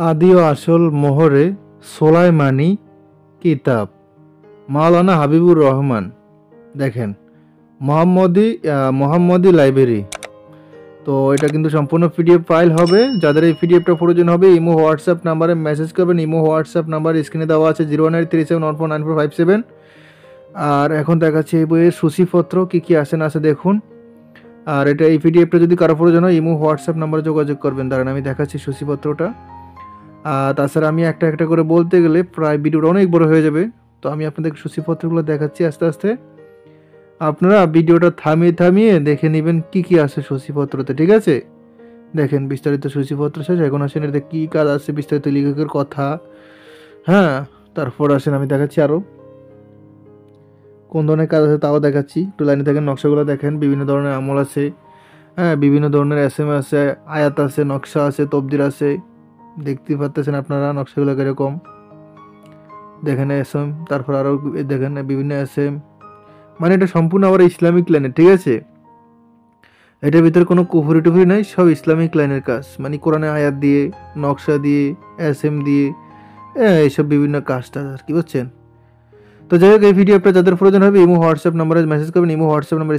আদি ও আসল মোহরে সোলাইমানি কিতাব মাওলানা হাবিবুর রহমান। দেখেন, মোহাম্মদী লাইব্রেরি। তো এটা কিন্তু সম্পূর্ণ পিডিএফ ফাইল হবে। যাদের এই পিডিএফটা প্রয়োজন হবে ইমো হোয়াটসঅ্যাপ নাম্বারে মেসেজ করবেন। ইমো হোয়াটসঅ্যাপ নাম্বার স্ক্রিনে দেওয়া আছে 09371494457। আর এখন দেখাচ্ছি এই বইয়ের সূচিপত্র কী কী আছে না আছে দেখুন। আর এটা এই পিডিএফটা যদি কারো প্রয়োজন হয় ইমো হোয়াটসঅ্যাপ নাম্বারে যোগাযোগ করবেন। দাঁড়ান আমি দেখাচ্ছি সূচিপত্রটা। তাছাড়া আমি একটা একটা করে বলতে গেলে প্রায় ভিডিওটা অনেক বড় হয়ে যাবে। তো আমি আপনাদের সূচিপত্রগুলো দেখাচ্ছি আস্তে আস্তে। আপনারা ভিডিওটা থামিয়ে থামিয়ে দেখে নেবেন কি কি আছে সূচিপত্রতে, ঠিক আছে? দেখেন বিস্তারিত সূচিপত্র শেষ। এখন আসেন এতে কী কাজ আছে, বিস্তারিত লেখকের কথা। হ্যাঁ, তারপর আসেন আমি দেখাচ্ছি আরও কোন ধরনের কাজ আছে তাও দেখাচ্ছি। একটু লাইনে থাকেন, নকশাগুলো দেখেন। বিভিন্ন ধরনের আমল আছে, হ্যাঁ, বিভিন্ন ধরনের এসএম আছে, আয়াত আছে, নকশা আছে, তবদির আছে। দেখতে পাচ্ছেন আপনারা নকশাগুলো কীরকম। দেখেন এসএম, তারপর আরও দেখেন বিভিন্ন এসএম। মানে এটা সম্পূর্ণ আবার ইসলামিক লাইনের, ঠিক আছে? এটার ভিতরে কোনো কুফরি টুফরি নাই, সব ইসলামিক লাইনের কাজ। মানে কোরআনে আয়াত দিয়ে, নকশা দিয়ে, এসএম দিয়ে, এইসব বিভিন্ন কাজটা আর কি, বুঝছেন? তো যাই হোক, এই ভিডিওটা যাদের প্রয়োজন হবে ইমো হোয়াটসঅ্যাপ নাম্বারে মেসেজ করবেন। Imo WhatsApp number